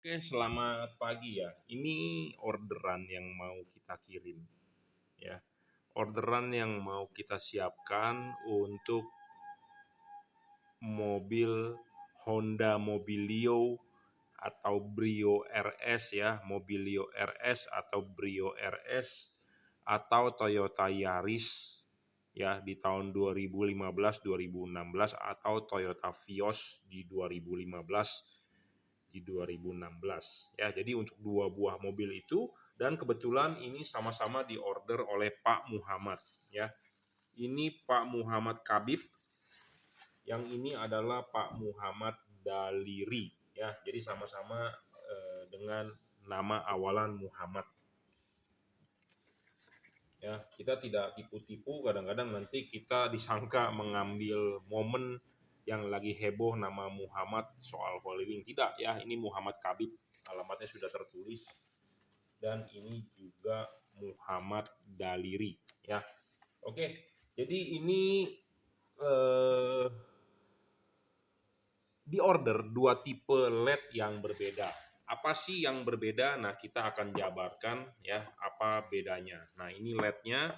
Oke, selamat pagi ya. Ini orderan yang mau kita kirim ya. Orderan yang mau kita siapkan untuk mobil Honda Mobilio atau Brio RS ya, Mobilio RS atau Brio RS atau Toyota Yaris ya di tahun 2015 2016 atau Toyota Vios di 2015 di 2016 ya. Jadi untuk dua buah mobil itu, dan kebetulan ini sama-sama diorder oleh Pak Muhammad ya. Ini Pak Muhammad Kabib, yang ini adalah Pak Muhammad Daliri ya. Jadi sama-sama dengan nama awalan Muhammad. Ya, kita tidak tipu-tipu, kadang-kadang nanti kita disangka mengambil momen yang lagi heboh nama Muhammad soal Holiwing. Tidak ya, ini Muhammad Kabib, alamatnya sudah tertulis, dan ini juga Muhammad Daliri ya. Oke, jadi ini eh, di order dua tipe LED yang berbeda. Apa sih yang berbeda? Nah, kita akan jabarkan ya apa bedanya. Nah, ini LED-nya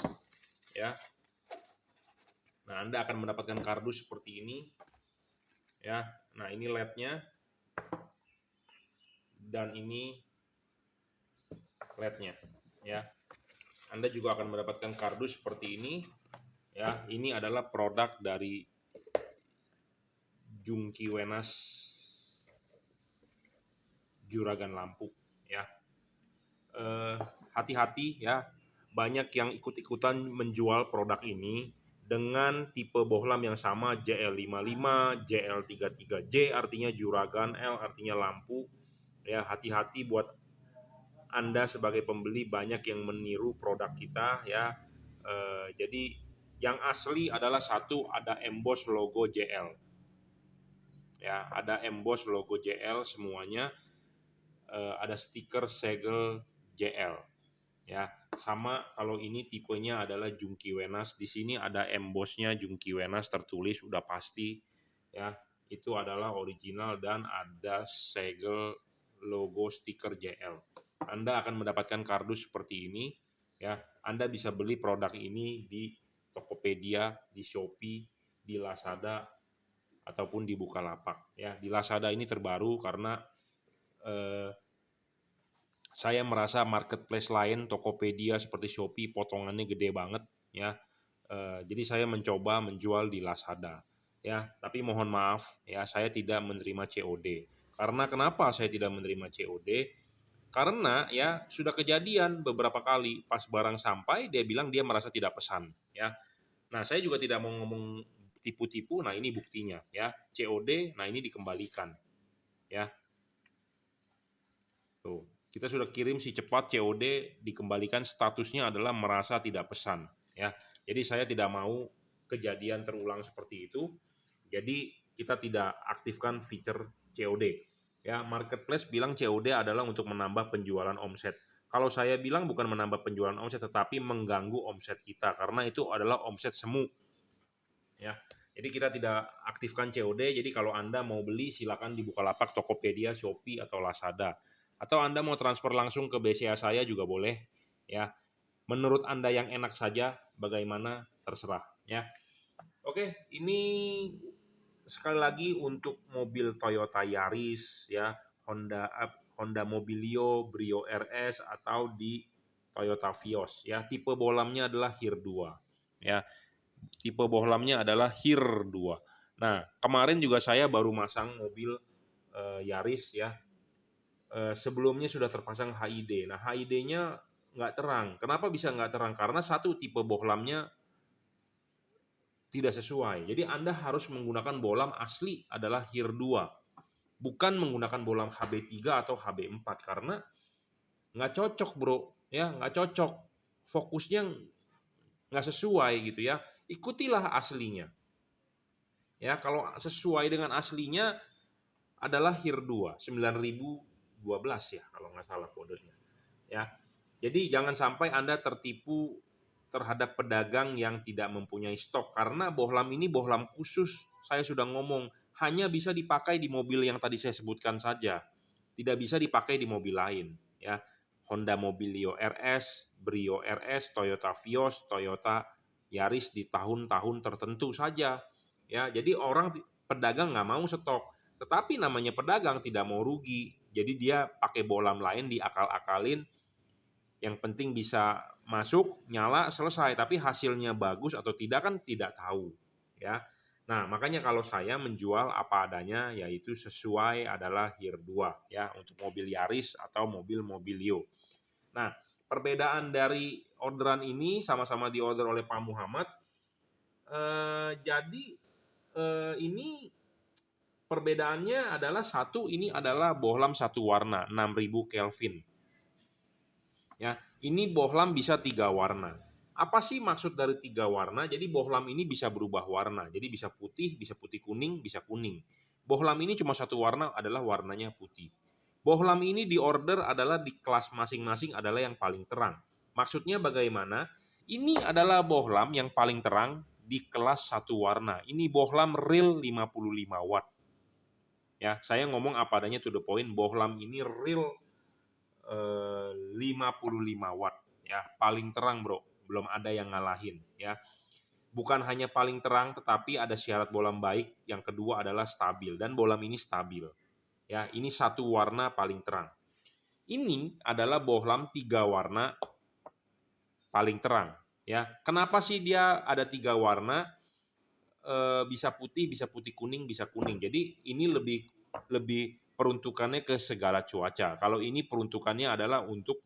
ya. Nah, Anda akan mendapatkan kardus seperti ini ya. Nah, ini LED-nya dan ini LED-nya ya. Anda juga akan mendapatkan kardus seperti ini ya. Ini adalah produk dari Jungki Wenas Juragan Lampu ya. Hati-hati ya, banyak yang ikut-ikutan menjual produk ini dengan tipe bohlam yang sama, JL55, JL33J artinya juragan, L artinya lampu ya. Hati-hati buat Anda sebagai pembeli, banyak yang meniru produk kita ya. Jadi yang asli adalah satu, ada emboss logo JL ya, ada emboss logo JL semuanya, ada stiker segel JL ya. Sama kalau ini tipenya adalah Jungki Wenas, di sini ada embossnya Jungki Wenas tertulis udah pasti ya, itu adalah original, dan ada segel logo stiker JL. Anda akan mendapatkan kardus seperti ini ya. Anda bisa beli produk ini di Tokopedia, di Shopee, di Lazada ataupun di Bukalapak ya. Di Lazada ini terbaru karena saya merasa marketplace lain, Tokopedia seperti Shopee, potongannya gede banget ya. Jadi saya mencoba menjual di Lazada ya. Tapi mohon maaf ya, saya tidak menerima COD. Karena kenapa saya tidak menerima COD? Karena ya sudah kejadian beberapa kali pas barang sampai dia bilang dia merasa tidak pesan ya. Nah, saya juga tidak mau ngomong tipu-tipu. Nah, ini buktinya ya. COD, nah ini dikembalikan ya. Tuh, kita sudah kirim si cepat, COD dikembalikan, statusnya adalah merasa tidak pesan ya. Jadi saya tidak mau kejadian terulang seperti itu. Jadi kita tidak aktifkan fitur COD. Ya, marketplace bilang COD adalah untuk menambah penjualan omset. Kalau saya bilang bukan menambah penjualan omset, tetapi mengganggu omset kita karena itu adalah omset semu ya. Jadi kita tidak aktifkan COD. Jadi kalau Anda mau beli silakan di Bukalapak, Tokopedia, Shopee atau Lazada. Atau Anda mau transfer langsung ke BCA saya juga boleh ya. Menurut Anda yang enak saja, bagaimana terserah ya. Oke, ini sekali lagi untuk mobil Toyota Yaris ya, Honda Mobilio, Brio RS atau di Toyota Vios ya. Tipe bohlamnya adalah HIR 2 ya. Tipe bohlamnya adalah HIR 2. Nah, kemarin juga saya baru masang mobil Yaris ya. Sebelumnya sudah terpasang HID. Nah, HID-nya nggak terang. Kenapa bisa nggak terang? Karena satu, tipe bohlamnya tidak sesuai. Jadi Anda harus menggunakan bohlam asli adalah HIR 2. Bukan menggunakan bohlam HB3 atau HB4 karena nggak cocok bro. Ya, nggak cocok. Fokusnya nggak sesuai gitu ya. Ikutilah aslinya. Ya, kalau sesuai dengan aslinya adalah HIR 2, 9012 ya kalau nggak salah kodenya. Ya. Jadi jangan sampai Anda tertipu terhadap pedagang yang tidak mempunyai stok, karena bohlam ini bohlam khusus. Saya sudah ngomong, hanya bisa dipakai di mobil yang tadi saya sebutkan saja. tidak bisa dipakai di mobil lain, ya. Honda Mobilio RS, Brio RS, Toyota Vios, Toyota Yaris di tahun-tahun tertentu saja, ya. Jadi pedagang nggak mau stok, tetapi namanya pedagang tidak mau rugi, jadi dia pakai bohlam lain diakal-akalin, yang penting bisa masuk, nyala, selesai. Tapi hasilnya bagus atau tidak kan tidak tahu, ya. Nah, makanya kalau saya menjual apa adanya, yaitu sesuai adalah HIR 2, ya, untuk mobil Yaris atau mobil Mobilio. Nah, perbedaan dari orderan ini sama-sama diorder oleh Pak Muhammad. Jadi ini perbedaannya adalah satu, ini adalah bohlam satu warna 6000 Kelvin. Ya, ini bohlam bisa 3 warna. Apa sih maksud dari 3 warna? Jadi bohlam ini bisa berubah warna. Jadi bisa putih kuning, bisa kuning. Bohlam ini cuma satu warna, adalah warnanya putih. Bohlam ini diorder adalah di kelas masing-masing adalah yang paling terang. Maksudnya bagaimana? Ini adalah bohlam yang paling terang di kelas satu warna. Ini bohlam real 55 watt. Ya, saya ngomong apa adanya to the point. Bohlam ini real 55 watt, ya, paling terang bro, belum ada yang ngalahin, ya. Bukan hanya paling terang, tetapi ada syarat bohlam baik. Yang kedua adalah stabil, dan bohlam ini stabil, ya. Ini satu warna paling terang. Ini adalah bohlam 3 warna paling terang, ya. Kenapa sih dia ada 3 warna? Bisa putih kuning, bisa kuning. Jadi ini lebih peruntukannya ke segala cuaca. Kalau ini peruntukannya adalah untuk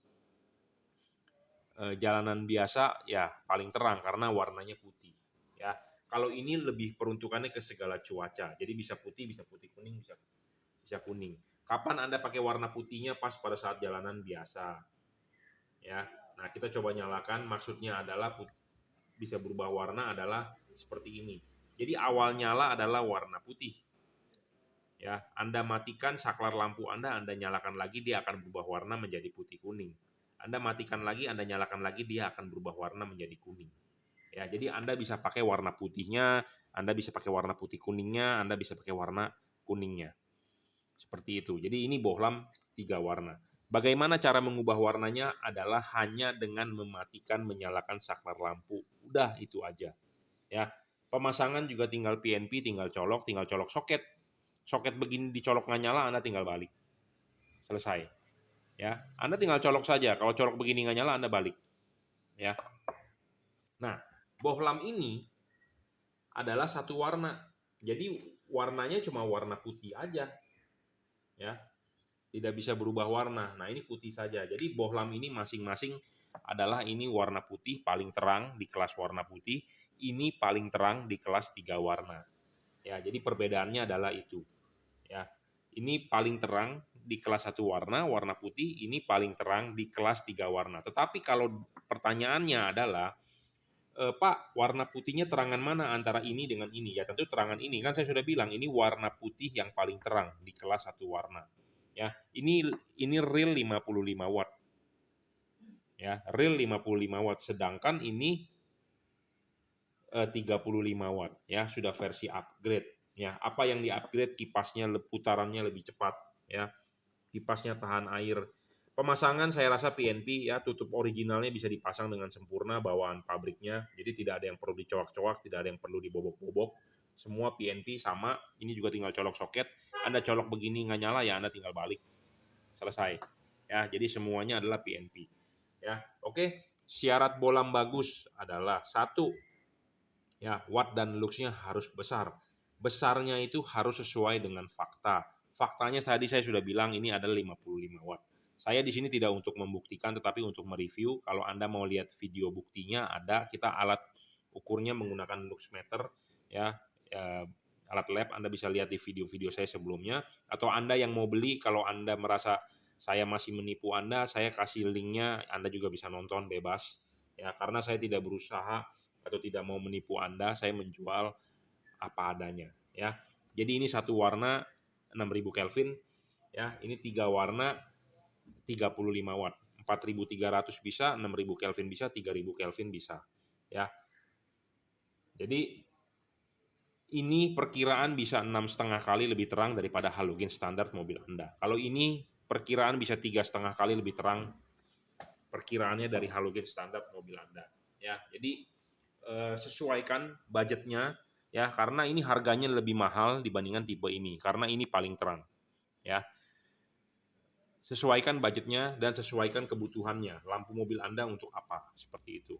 jalanan biasa, ya paling terang karena warnanya putih, ya. Kalau ini lebih peruntukannya ke segala cuaca. Jadi bisa putih kuning, bisa kuning. Kapan Anda pakai warna putihnya? Pas pada saat jalanan biasa, ya. Nah, kita coba nyalakan, maksudnya adalah bisa berubah warna adalah seperti ini. Jadi awal nyala adalah warna putih. Ya, Anda matikan saklar lampu Anda nyalakan lagi, dia akan berubah warna menjadi putih kuning. Anda matikan lagi, Anda nyalakan lagi, dia akan berubah warna menjadi kuning. Ya, jadi Anda bisa pakai warna putihnya, Anda bisa pakai warna putih kuningnya, Anda bisa pakai warna kuningnya. Seperti itu. Jadi ini bohlam 3 warna. Bagaimana cara mengubah warnanya? Adalah hanya dengan mematikan, menyalakan saklar lampu. Udah itu aja. Ya. Pemasangan juga tinggal PNP, tinggal colok soket. Soket begini dicolok nggak nyala, Anda tinggal balik. Selesai. Ya, Anda tinggal colok saja. Kalau colok begini nggak nyala, Anda balik. Ya. Nah, bohlam ini adalah satu warna. Jadi warnanya cuma warna putih aja. Ya. Tidak bisa berubah warna. Nah, ini putih saja. Jadi bohlam ini masing-masing adalah ini warna putih paling terang di kelas warna putih, ini paling terang di kelas 3 warna. Ya, jadi perbedaannya adalah itu. Ya. Ini paling terang di kelas 1 warna, warna putih, ini paling terang di kelas 3 warna. Tetapi kalau pertanyaannya adalah, Pak, warna putihnya terangan mana antara ini dengan ini? Ya tentu terangan ini. Kan saya sudah bilang, ini warna putih yang paling terang di kelas 1 warna. Ya, ini real 55 watt. Ya, real 55 watt. Sedangkan ini 35 watt. Ya, sudah versi upgrade. Ya, apa yang di-upgrade? Kipasnya putarannya lebih cepat, ya. Kipasnya tahan air. Pemasangan saya rasa PNP, ya, tutup originalnya bisa dipasang dengan sempurna bawaan pabriknya. Jadi tidak ada yang perlu dicoak-coak, tidak ada yang perlu dibobok-bobok. Semua PNP sama. Ini juga tinggal colok soket. Anda colok begini nggak nyala, ya Anda tinggal balik. Selesai. Ya, jadi semuanya adalah PNP. Ya, oke. Syarat bohlam bagus adalah satu, ya, watt dan luxnya harus besar. Besarnya itu harus sesuai dengan fakta. Faktanya tadi saya sudah bilang ini adalah 55 watt. Saya di sini tidak untuk membuktikan, tetapi untuk mereview. Kalau Anda mau lihat video buktinya, ada, kita alat ukurnya menggunakan luxmeter, ya, alat lab. Anda bisa lihat di video-video saya sebelumnya. Atau Anda yang mau beli, kalau Anda merasa saya masih menipu Anda, saya kasih linknya, Anda juga bisa nonton bebas. Ya, karena saya tidak berusaha atau tidak mau menipu Anda, saya menjual apa adanya, ya. Jadi ini satu warna 6000 Kelvin, ya. Ini 3 warna 35 watt. 4300 bisa, 6000 Kelvin bisa, 3000 Kelvin bisa, ya. Jadi ini perkiraan bisa 6,5 kali lebih terang daripada halogen standar mobil Anda. Kalau ini perkiraan bisa 3,5 kali lebih terang perkiraannya dari halogen standar mobil Anda. Ya, jadi sesuaikan budgetnya ya, karena ini harganya lebih mahal dibandingkan tipe ini karena ini paling terang. Ya, sesuaikan budgetnya dan sesuaikan kebutuhannya. Lampu mobil Anda untuk apa? Seperti itu.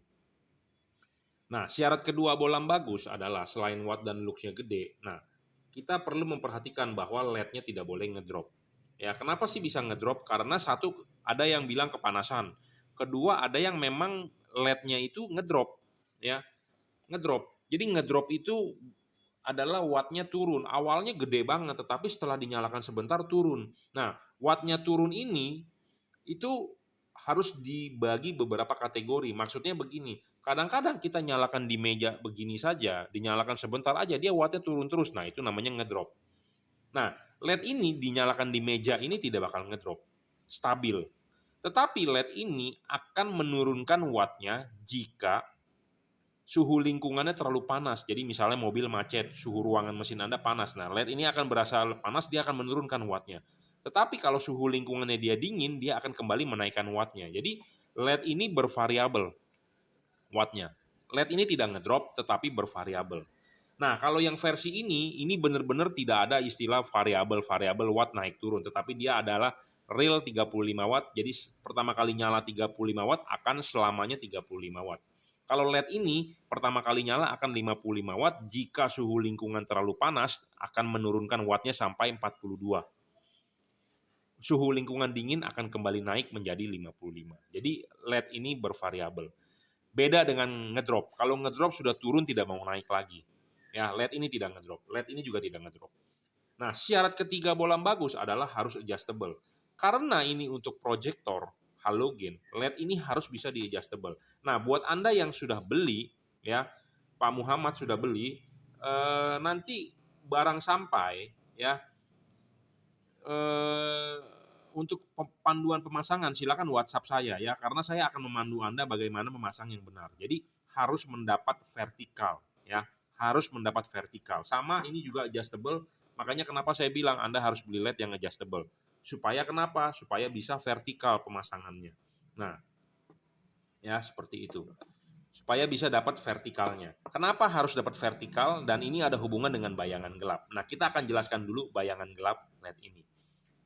Nah, syarat kedua bolam bagus adalah selain watt dan lux-nya gede, nah, kita perlu memperhatikan bahwa LED-nya tidak boleh ngedrop. Ya, kenapa sih bisa ngedrop? Karena satu, ada yang bilang kepanasan. Kedua, ada yang memang LED-nya itu ngedrop. Ya, ngedrop. Jadi ngedrop itu adalah wattnya turun. Awalnya gede banget, tetapi setelah dinyalakan sebentar turun. Nah, wattnya turun ini itu harus dibagi beberapa kategori. Maksudnya begini, kadang-kadang kita nyalakan di meja begini saja, dinyalakan sebentar aja, dia wattnya turun terus. Nah, itu namanya ngedrop. Nah, LED ini dinyalakan di meja ini tidak bakal ngedrop, stabil. Tetapi LED ini akan menurunkan wattnya jika suhu lingkungannya terlalu panas. Jadi misalnya mobil macet, suhu ruangan mesin Anda panas. Nah, LED ini akan berasa panas, dia akan menurunkan wattnya. Tetapi kalau suhu lingkungannya dia dingin, dia akan kembali menaikkan wattnya. Jadi LED ini bervariabel wattnya. LED ini tidak ngedrop, tetapi bervariabel. Nah, kalau yang versi ini benar-benar tidak ada istilah variabel watt naik turun, tetapi dia adalah real 35 watt. Jadi pertama kali nyala 35 watt akan selamanya 35 watt. Kalau LED ini pertama kali nyala akan 55 watt, jika suhu lingkungan terlalu panas akan menurunkan wattnya sampai 42. Suhu lingkungan dingin akan kembali naik menjadi 55. Jadi LED ini bervariabel. Beda dengan ngedrop. Kalau ngedrop sudah turun tidak mau naik lagi. Ya, LED ini tidak ngedrop. LED ini juga tidak ngedrop. Nah, syarat ketiga bolam bagus adalah harus adjustable. Karena ini untuk proyektor halogen, LED ini harus bisa di-adjustable. Nah, buat Anda yang sudah beli, ya, Pak Muhammad sudah beli, nanti barang sampai, ya, untuk panduan pemasangan silakan WhatsApp saya ya, karena saya akan memandu Anda bagaimana memasang yang benar. Jadi harus mendapat vertikal ya, harus mendapat vertikal. Sama ini juga adjustable, makanya kenapa saya bilang Anda harus beli LED yang adjustable. Supaya kenapa? Supaya bisa vertikal pemasangannya. Nah, ya seperti itu. Supaya bisa dapat vertikalnya. Kenapa harus dapat vertikal? Dan ini ada hubungan dengan bayangan gelap. Nah, kita akan jelaskan dulu bayangan gelap LED ini.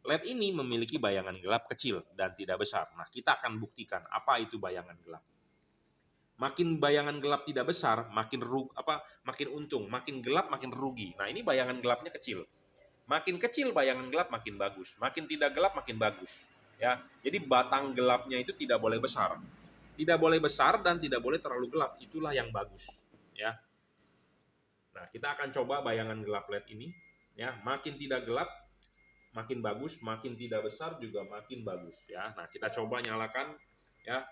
LED ini memiliki bayangan gelap kecil dan tidak besar. Nah, kita akan buktikan apa itu bayangan gelap. Makin bayangan gelap tidak besar, makin untung, makin gelap makin rugi. Nah, ini bayangan gelapnya kecil. Makin kecil bayangan gelap makin bagus, makin tidak gelap makin bagus. Ya, jadi batang gelapnya itu tidak boleh besar. Tidak boleh besar dan tidak boleh terlalu gelap. Itulah yang bagus, ya. Nah, kita akan coba bayangan gelap LED ini, ya. Makin tidak gelap makin bagus, makin tidak besar juga makin bagus ya. Nah, kita coba nyalakan ya.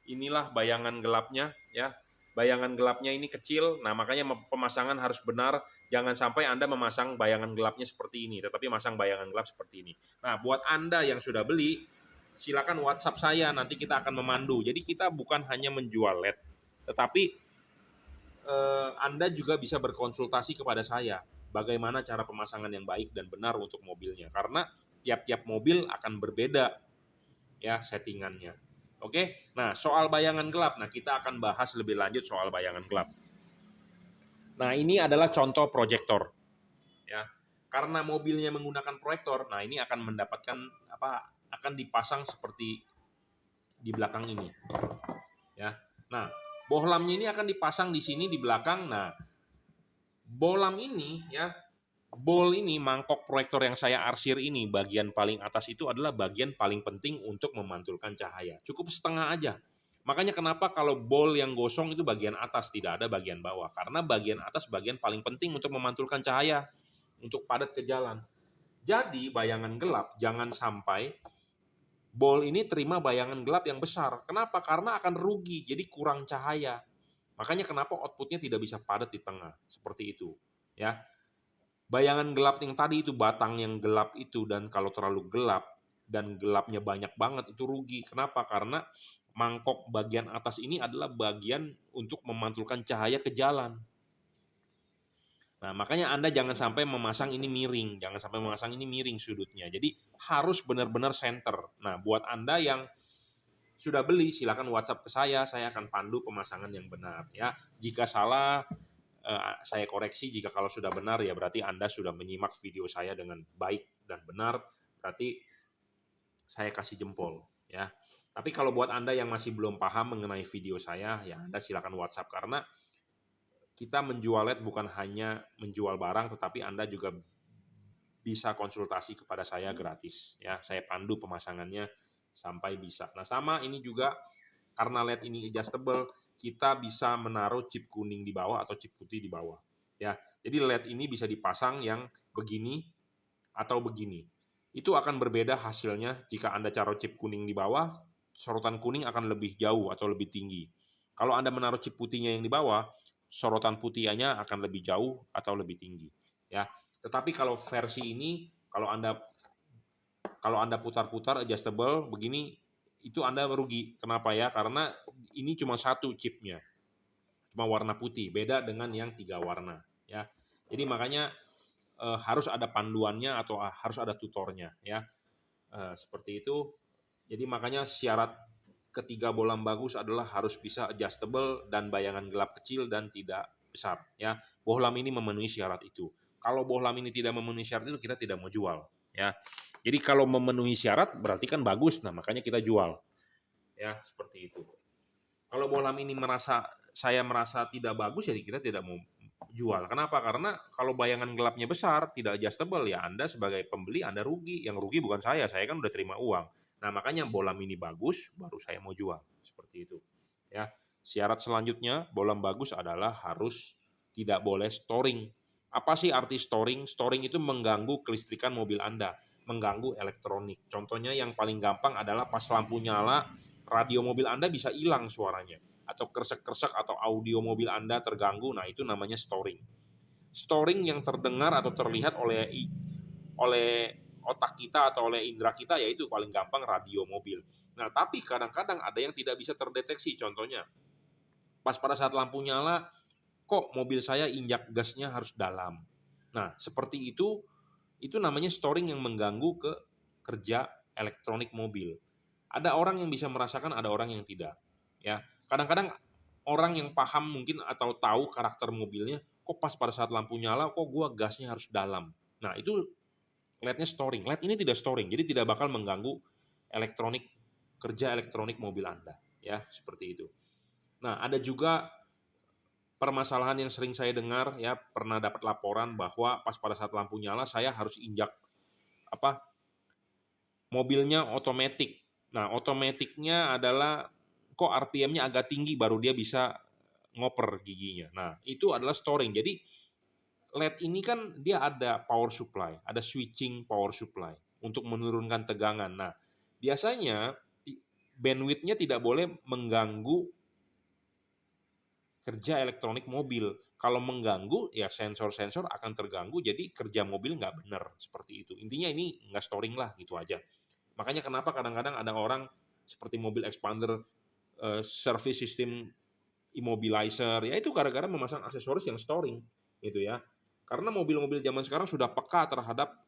Inilah bayangan gelapnya ya. Bayangan gelapnya ini kecil. Nah, makanya pemasangan harus benar. Jangan sampai Anda memasang bayangan gelapnya seperti ini, tetapi masang bayangan gelap seperti ini. Nah, buat Anda yang sudah beli, silakan WhatsApp saya, nanti kita akan memandu. Jadi kita bukan hanya menjual LED, tetapi Anda juga bisa berkonsultasi kepada saya bagaimana cara pemasangan yang baik dan benar untuk mobilnya, karena tiap-tiap mobil akan berbeda ya settingannya. Oke, nah soal bayangan gelap, nah kita akan bahas lebih lanjut soal bayangan gelap. Nah, ini adalah contoh proyektor ya. Karena mobilnya menggunakan proyektor, nah ini akan mendapatkan akan dipasang seperti di belakang ini ya. Nah, bohlamnya ini akan dipasang di sini di belakang. Nah, bolam ini ya, bol ini, mangkok proyektor yang saya arsir ini, bagian paling atas itu adalah bagian paling penting untuk memantulkan cahaya. Cukup setengah aja. Makanya kenapa kalau bol yang gosong itu bagian atas, tidak ada bagian bawah. Karena bagian atas bagian paling penting untuk memantulkan cahaya, untuk padat ke jalan. Jadi bayangan gelap jangan sampai bol ini terima bayangan gelap yang besar. Kenapa? Karena akan rugi, jadi kurang cahaya. Makanya kenapa outputnya tidak bisa padat di tengah, seperti itu. Ya, bayangan gelap yang tadi itu, batang yang gelap itu, dan kalau terlalu gelap dan gelapnya banyak banget itu rugi. Kenapa? Karena mangkok bagian atas ini adalah bagian untuk memantulkan cahaya ke jalan. Nah, makanya Anda jangan sampai memasang ini miring, jangan sampai memasang ini miring sudutnya. Jadi harus benar-benar center. Nah, buat Anda yang sudah beli, silakan WhatsApp ke saya akan pandu pemasangan yang benar ya. Jika salah saya koreksi, jika kalau sudah benar ya berarti Anda sudah menyimak video saya dengan baik dan benar, berarti saya kasih jempol ya. Tapi kalau buat Anda yang masih belum paham mengenai video saya, ya Anda silakan WhatsApp karena kita menjual LED bukan hanya menjual barang, tetapi Anda juga bisa konsultasi kepada saya gratis ya. Saya pandu pemasangannya sampai bisa. Nah, sama ini juga karena LED ini adjustable, kita bisa menaruh chip kuning di bawah atau chip putih di bawah ya. Jadi LED ini bisa dipasang yang begini atau begini. Itu akan berbeda hasilnya jika Anda taruh chip kuning di bawah, sorotan kuning akan lebih jauh atau lebih tinggi. Kalau Anda menaruh chip putihnya yang di bawah, sorotan putihnya akan lebih jauh atau lebih tinggi ya. Tetapi kalau versi ini, kalau Anda putar-putar adjustable begini, itu Anda rugi. Kenapa ya? Karena ini cuma satu chipnya, cuma warna putih, beda dengan yang 3 warna ya. Jadi makanya harus ada panduannya atau harus ada tutornya ya. Seperti itu. Jadi makanya syarat ketiga bohlam bagus adalah harus bisa adjustable dan bayangan gelap kecil dan tidak besar ya. Bohlam ini memenuhi syarat itu. Kalau bohlam ini tidak memenuhi syarat itu, kita tidak mau jual ya. Jadi kalau memenuhi syarat berarti kan bagus, nah makanya kita jual ya, seperti itu. Kalau bohlam ini saya merasa tidak bagus, ya kita tidak mau jual. Kenapa? Karena kalau bayangan gelapnya besar, tidak adjustable, ya Anda sebagai pembeli Anda rugi. Yang rugi bukan saya kan udah terima uang. Nah, makanya bohlam ini bagus, baru saya mau jual. Seperti itu. Ya. Syarat selanjutnya, bohlam bagus adalah harus tidak boleh storing. Apa sih arti storing? Storing itu mengganggu kelistrikan mobil Anda, mengganggu elektronik. Contohnya yang paling gampang adalah pas lampu nyala, radio mobil Anda bisa hilang suaranya, atau kresek-kresek atau audio mobil Anda terganggu. Nah, itu namanya storing. Storing yang terdengar atau terlihat oleh otak kita atau oleh indera kita, yaitu paling gampang radio mobil. Nah, tapi kadang-kadang ada yang tidak bisa terdeteksi. Contohnya, pas pada saat lampu nyala, kok mobil saya injak gasnya harus dalam. Nah, seperti itu namanya storing yang mengganggu ke kerja elektronik mobil. Ada orang yang bisa merasakan, ada orang yang tidak. Ya, kadang-kadang orang yang paham mungkin atau tahu karakter mobilnya, kok pas pada saat lampu nyala, kok gua gasnya harus dalam. Nah, itu LED-nya storing. LED ini tidak storing, jadi tidak bakal mengganggu kerja elektronik mobil Anda. Ya, seperti itu. Nah, ada juga permasalahan yang sering saya dengar, ya pernah dapat laporan bahwa pas pada saat lampu nyala saya harus injak mobilnya otomatis. Nah, otomatiknya adalah kok RPM-nya agak tinggi baru dia bisa ngoper giginya. Nah, itu adalah storing. Jadi LED ini kan dia ada power supply, ada switching power supply untuk menurunkan tegangan. Nah, biasanya bandwidth-nya tidak boleh mengganggu kerja elektronik mobil. Kalau mengganggu, ya sensor-sensor akan terganggu, jadi kerja mobil nggak benar, seperti itu. Intinya ini nggak storing lah, gitu aja. Makanya kenapa kadang-kadang ada orang seperti mobil expander, service system immobilizer, ya itu gara-gara memasang aksesoris yang storing, gitu ya. Karena mobil-mobil zaman sekarang sudah peka terhadap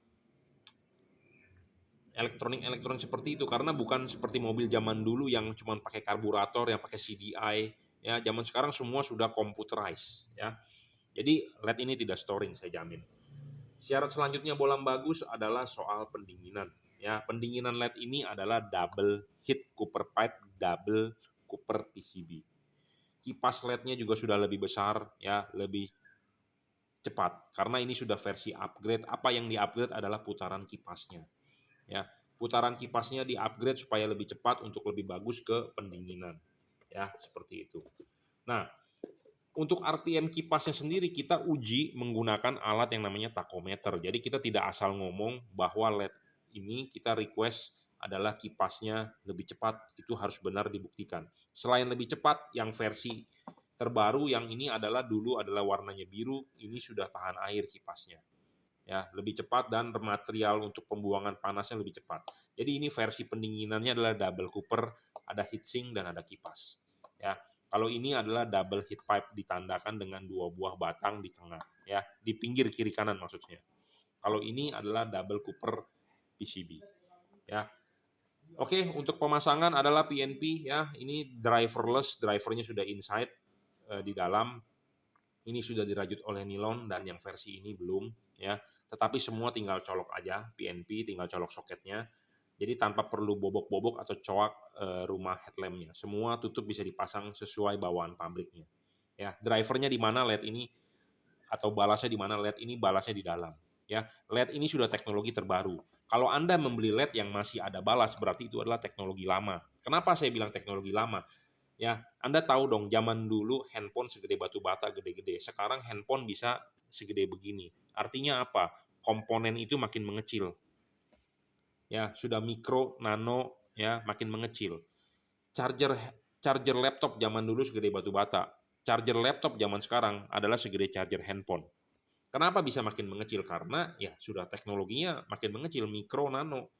elektronik seperti itu, karena bukan seperti mobil zaman dulu yang cuma pakai karburator, yang pakai CDI. Ya, zaman sekarang semua sudah computerized, ya. Jadi LED ini tidak storing, saya jamin. Syarat selanjutnya bohlam bagus adalah soal pendinginan. Ya, pendinginan LED ini adalah double heat copper pipe, double copper PCB. Kipas LED-nya juga sudah lebih besar, ya, lebih cepat. Karena ini sudah versi upgrade. Apa yang di-upgrade adalah putaran kipasnya. Ya, putaran kipasnya di-upgrade supaya lebih cepat untuk lebih bagus ke pendinginan. Ya, seperti itu. Nah, untuk RPM kipasnya sendiri kita uji menggunakan alat yang namanya tachometer. Jadi kita tidak asal ngomong bahwa LED ini kita request adalah kipasnya lebih cepat, itu harus benar dibuktikan. Selain lebih cepat, yang versi terbaru yang ini adalah dulu adalah warnanya biru, ini sudah tahan air kipasnya. Ya, lebih cepat dan material untuk pembuangan panasnya lebih cepat. Jadi ini versi pendinginannya adalah double cooper, ada heatsink dan ada kipas. Ya, Kalau ini adalah double heat pipe ditandakan dengan 2 buah batang di tengah, ya, di pinggir kiri kanan maksudnya. Kalau ini adalah double cooper PCB, ya. Oke, untuk pemasangan adalah PNP, ya. Ini driverless, drivernya sudah inside di dalam. Ini sudah dirajut oleh nilon dan yang versi ini belum, ya. Tetapi semua tinggal colok aja, PNP tinggal colok soketnya. Jadi tanpa perlu bobok-bobok atau coak rumah headlampnya. Semua tutup bisa dipasang sesuai bawaan pabriknya. Ya, drivernya di mana LED ini atau balasnya di mana LED ini balasnya di dalam. Ya, LED ini sudah teknologi terbaru. Kalau Anda membeli LED yang masih ada balas, berarti itu adalah teknologi lama. Kenapa saya bilang teknologi lama? Ya, Anda tahu dong, zaman dulu handphone segede batu bata, gede-gede. Sekarang handphone bisa segede begini. Artinya apa? Komponen itu makin mengecil. Ya, sudah mikro, nano, ya, makin mengecil. Charger charger laptop zaman dulu segede batu bata. Charger laptop zaman sekarang adalah segede charger handphone. Kenapa bisa makin mengecil? Karena ya sudah teknologinya makin mengecil, mikro, nano.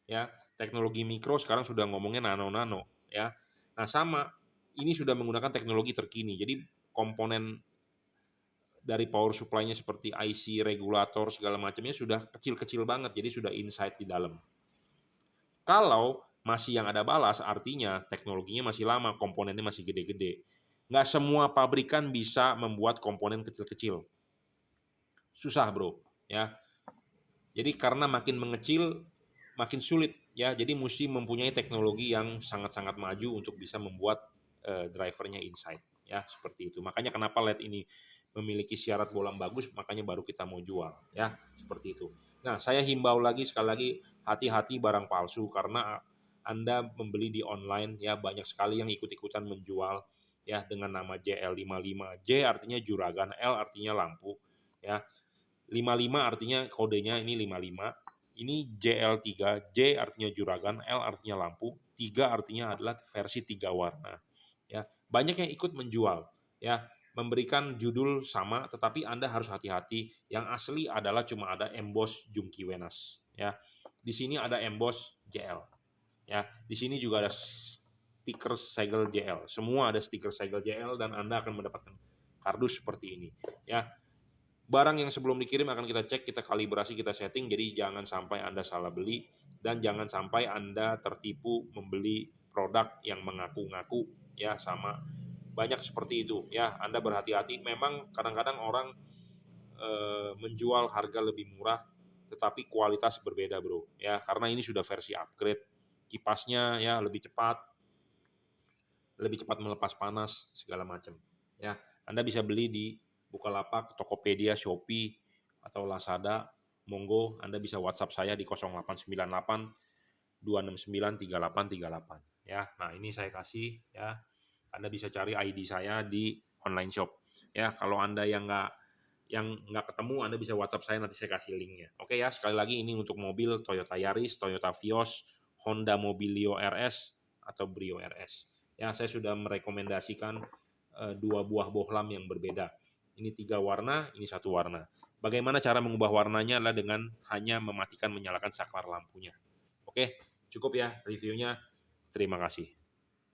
Ya, teknologi mikro sekarang sudah ngomongnya nano-nano, ya. Nah, sama ini sudah menggunakan teknologi terkini. Jadi komponen dari power supply-nya seperti IC, regulator segala macamnya sudah kecil-kecil banget, jadi sudah inside di dalam. Kalau masih yang ada balas, artinya teknologinya masih lama, komponennya masih gede-gede. Nggak semua pabrikan bisa membuat komponen kecil-kecil. Susah, bro. Ya. Jadi karena makin mengecil, makin sulit. Ya. Jadi mesti mempunyai teknologi yang sangat-sangat maju untuk bisa membuat drivernya inside. Ya, seperti itu. Makanya kenapa LED ini memiliki syarat bolam bagus, makanya baru kita mau jual. Ya, seperti itu. Nah, saya himbau lagi sekali lagi, hati-hati barang palsu karena Anda membeli di online, ya banyak sekali yang ikut-ikutan menjual ya dengan nama JL55. J artinya juragan, L artinya lampu, ya. 55 artinya kodenya ini 55. Ini JL3, J artinya juragan, L artinya lampu, 3 artinya adalah versi 3 warna. Ya, banyak yang ikut menjual, ya, memberikan judul sama, tetapi Anda harus hati-hati. Yang asli adalah cuma ada emboss Jungki Wenas, ya. Di sini ada emboss JL, ya. Di sini juga ada stiker segel JL. Semua ada stiker segel JL dan Anda akan mendapatkan kardus seperti ini, ya. Barang yang sebelum dikirim akan kita cek, kita kalibrasi, kita setting, jadi jangan sampai Anda salah beli dan jangan sampai Anda tertipu membeli produk yang mengaku-ngaku, ya, sama banyak seperti itu, ya. Anda berhati-hati. Memang kadang-kadang orang menjual harga lebih murah tetapi kualitas berbeda, bro, ya, karena ini sudah versi upgrade. Kipasnya ya lebih cepat melepas panas segala macam, ya. Anda bisa beli di Bukalapak, Tokopedia, Shopee atau Lazada. Monggo Anda bisa WhatsApp saya di 0898 269 3838, ya. Nah, ini saya kasih, ya. Anda bisa cari ID saya di online shop. Ya, kalau Anda yang nggak ketemu, Anda bisa WhatsApp saya, nanti saya kasih linknya. Oke ya, sekali lagi ini untuk mobil Toyota Yaris, Toyota Vios, Honda Mobilio RS atau Brio RS. Ya, saya sudah merekomendasikan 2 buah bohlam yang berbeda. Ini 3 warna, ini 1 warna. Bagaimana cara mengubah warnanya adalah dengan hanya mematikan menyalakan saklar lampunya. Oke, cukup ya reviewnya. Terima kasih.